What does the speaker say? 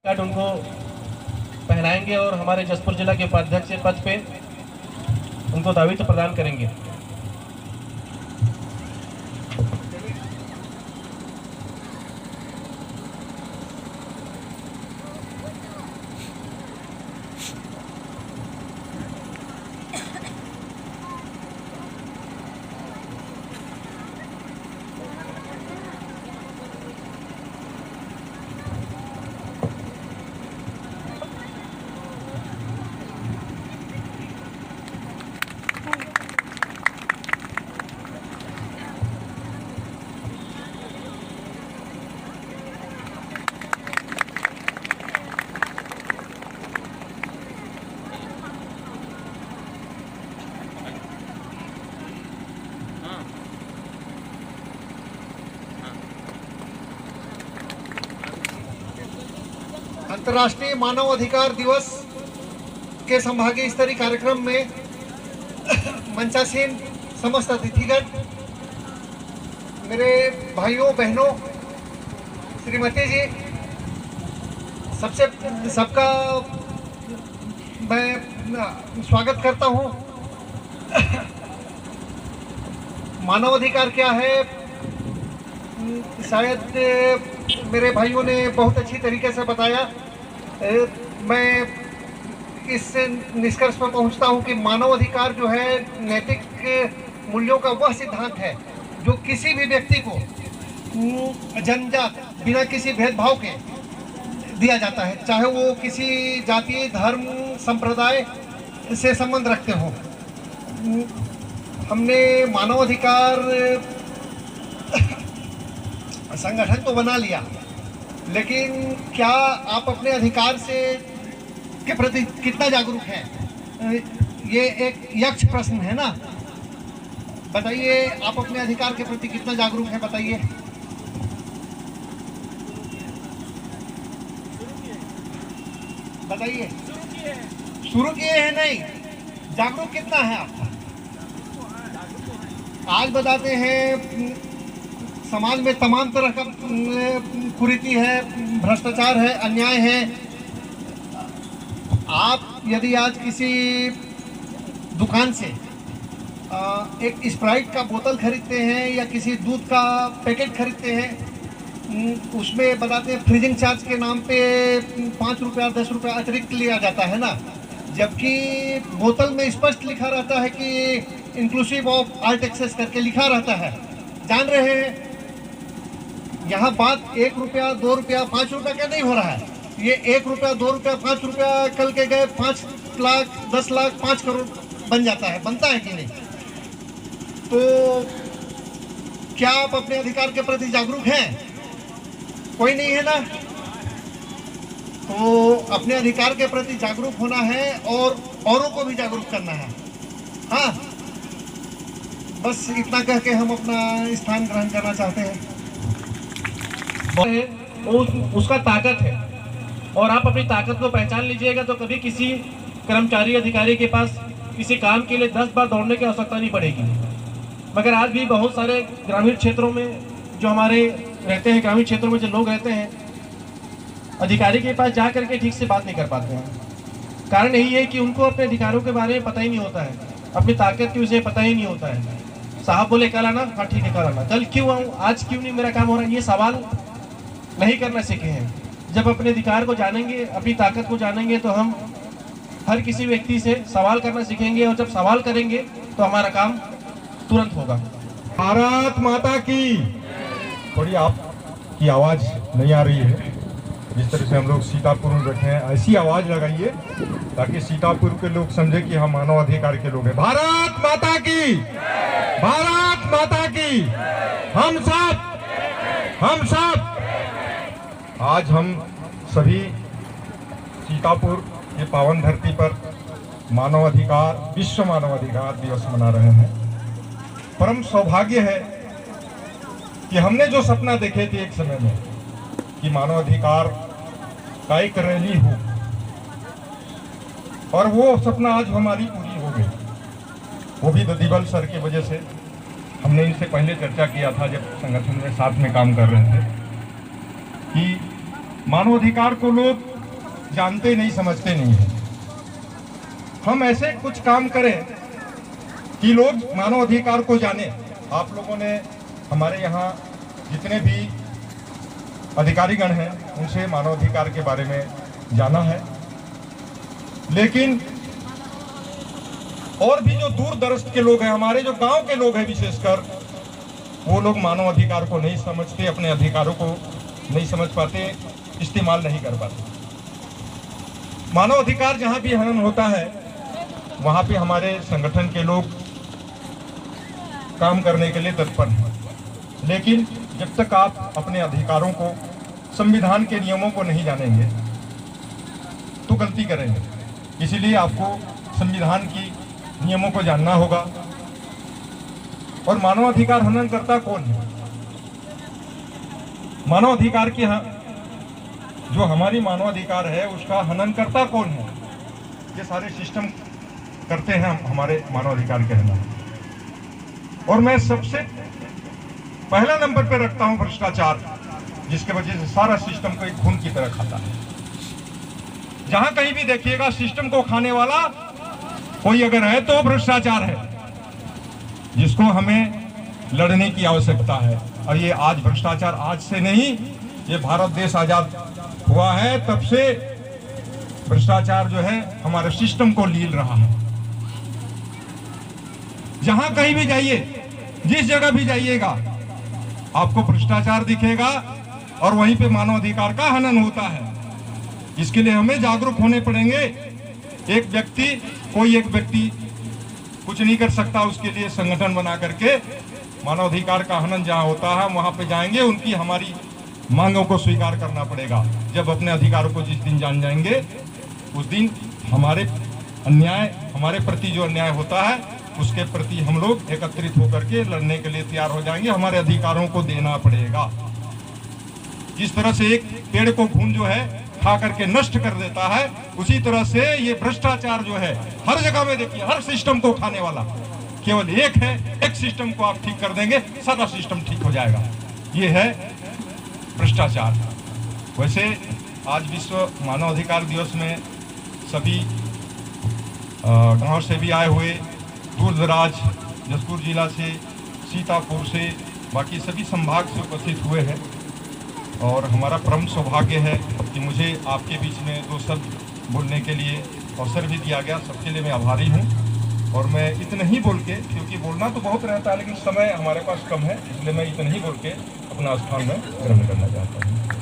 Card उनको पहनाएंगे और हमारे जसपुर जिला के उपाध्यक्ष के पद पे उनको दायित्व प्रदान करेंगे। अंतर्राष्ट्रीय मानव अधिकार दिवस के संभागीय स्तरीय कार्यक्रम में मंचासीन समस्त अतिथिगण, मेरे भाइयों बहनों, श्रीमती जी, सबका मैं स्वागत करता हूं। मानव अधिकार क्या है, शायद मेरे भाइयों ने बहुत अच्छी तरीके से बताया। मैं इस निष्कर्ष पर पहुंचता हूं कि मानव अधिकार जो है नैतिक मूल्यों का वह सिद्धांत है जो किसी भी व्यक्ति को जन्मजात बिना किसी भेदभाव के दिया जाता है, चाहे वो किसी जाति, धर्म, संप्रदाय से संबंध रखते हो। हमने मानव अधिकार संगठन तो बना लिया, लेकिन क्या आप अपने अधिकार के प्रति कितना जागरूक हैं? ये एक यक्ष प्रश्न है ना। बताइए, आप अपने अधिकार के प्रति कितना जागरूक हैं? बताइए। बताइए। शुरू किए हैं? नहीं। जागरूक कितना है आपका? आज बताते हैं समाज में तमाम तरह का कुरीति है, भ्रष्टाचार है, अन्याय है। आप यदि आज किसी दुकान से एक स्प्राइट का बोतल खरीदते हैं या किसी दूध का पैकेट खरीदते हैं, उसमें बताते हैं फ्रीजिंग चार्ज के नाम पे 5 रुपया 10 रुपया अतिरिक्त लिया जाता है ना, जबकि बोतल में स्पष्ट लिखा रहता है कि इंक्लूसिव ऑफ ऑल टैक्सेस करके लिखा रहता है। जान रहे हैं, यहाँ बात 1 रुपया 2 रुपया 5 रुपया का नहीं हो रहा है। ये 1 रुपया 2 रुपया 5 रुपया कल के गए 5 लाख 10 लाख 5 करोड़ बन जाता है। बनता है कि नहीं? तो क्या आप अपने अधिकार के प्रति जागरूक हैं? कोई नहीं है ना। तो अपने अधिकार के प्रति जागरूक होना है और औरों को भी जागरूक करना है। हाँ, बस इतना कह के हम अपना स्थान ग्रहण करना चाहते हैं। उसका ताकत है और आप अपनी ताकत को पहचान लीजिएगा तो कभी किसी कर्मचारी अधिकारी के पास किसी काम के लिए 10 बार दौड़ने की आवश्यकता नहीं पड़ेगी। मगर आज भी बहुत सारे ग्रामीण क्षेत्रों में जो हमारे रहते हैं, ग्रामीण क्षेत्रों में जो लोग रहते हैं, अधिकारी के पास जा करके ठीक से बात नहीं कर पाते हैं। कारण यही है कि उनको अपने अधिकारों के बारे में पता ही नहीं होता है, अपनी ताकत की उसे पता ही नहीं होता है। साहब बोले कल आना, हाँ ठीक है कल आना, कल क्यों आऊँ, आज क्यों नहीं मेरा काम हो रहा है, ये सवाल नहीं करना सीखे हैं। जब अपने अधिकार को जानेंगे, अपनी ताकत को जानेंगे, तो हम हर किसी व्यक्ति से सवाल करना सीखेंगे और जब सवाल करेंगे तो हमारा काम तुरंत होगा। भारत माता की। थोड़ी आपकी आवाज नहीं आ रही है। जिस तरह से हम लोग सीतापुर में बैठे हैं, ऐसी आवाज लगाइए ताकि सीतापुर के लोग समझे कि हम मानव अधिकार के लोग हैं। भारत माता की, भारत माता की। हम सब आज हम सभी सीतापुर के पावन धरती पर मानव अधिकार, विश्व मानव अधिकार दिवस मना रहे हैं। परम सौभाग्य है कि हमने जो सपना देखे थे एक समय में कि मानव अधिकार का एक रैली हो, और वो सपना आज हमारी पूरी हो गई। वो भी ददीबल सर की वजह से। हमने इनसे पहले चर्चा किया था जब संगठन में साथ में काम कर रहे थे कि मानवाधिकार को लोग जानते नहीं, समझते नहीं हैं। हम ऐसे कुछ काम करें कि लोग मानव अधिकार को जाने। आप लोगों ने हमारे यहाँ जितने भी अधिकारीगण हैं उनसे मानव अधिकार के बारे में जाना है, लेकिन और भी जो दूर दराज के लोग हैं, हमारे जो गांव के लोग हैं विशेषकर, वो लोग मानव अधिकार को नहीं समझते, अपने अधिकारों को नहीं समझ पाते, इस्तेमाल नहीं कर पाते। मानव अधिकार जहां भी हनन होता है वहां पे हमारे संगठन के लोग काम करने के लिए तत्पर हैं, लेकिन जब तक आप अपने अधिकारों को, संविधान के नियमों को नहीं जानेंगे तो गलती करेंगे। इसीलिए आपको संविधान की नियमों को जानना होगा। और मानव अधिकार हनन करता कौन है? मानव अधिकार के जो हमारी मानवाधिकार है उसका हनन करता कौन है? ये सारे सिस्टम करते हैं हमारे मानवाधिकार के हनन। और मैं सबसे पहला नंबर पे रखता हूं भ्रष्टाचार, जिसके वजह से सारा सिस्टम को एक खून की तरह खाता है। जहां कहीं भी देखिएगा सिस्टम को खाने वाला कोई अगर है तो भ्रष्टाचार है, जिसको हमें लड़ने की आवश्यकता है। और ये आज भ्रष्टाचार आज से नहीं, ये भारत देश आजाद हुआ है तब से भ्रष्टाचार जो है हमारे सिस्टम को लील रहा है। जहां कहीं भी जाइए, जिस जगह भी जाइएगा, आपको भ्रष्टाचार दिखेगा और वहीं पे मानवाधिकार का हनन होता है। इसके लिए हमें जागरूक होने पड़ेंगे। कोई एक व्यक्ति कुछ नहीं कर सकता, उसके लिए संगठन बना करके मानवाधिकार का हनन जहां होता है वहां पे जाएंगे, उनकी हमारी मांगों को स्वीकार करना पड़ेगा। जब अपने अधिकारों को जिस दिन जान जाएंगे उस दिन हमारे प्रति जो अन्याय होता है उसके प्रति हम लोग एकत्रित होकर के लड़ने के लिए तैयार हो जाएंगे। हमारे अधिकारों को देना पड़ेगा। जिस तरह से एक पेड़ को घुन जो है खा करके नष्ट कर देता है, उसी तरह से ये भ्रष्टाचार जो है हर जगह में देखिए, हर सिस्टम को खाने वाला केवल एक है। एक सिस्टम को आप ठीक कर देंगे, सारा सिस्टम ठीक हो जाएगा। ये है भ्रष्टाचार। वैसे आज विश्व मानवाधिकार दिवस में सभी गांव से भी आए हुए, दूर दराज जसपुर जिला से, सीतापुर से, बाकी सभी संभाग से उपस्थित हुए हैं। और हमारा परम सौभाग्य है कि मुझे आपके बीच में दो शब्द बोलने के लिए अवसर भी दिया गया। सबके लिए मैं आभारी हूँ। और मैं इतना ही बोल के, क्योंकि बोलना तो बहुत रहता है लेकिन समय हमारे पास कम है, इसलिए मैं इतना ही बोल के अपना स्थान में ग्रहण करना चाहता हूँ।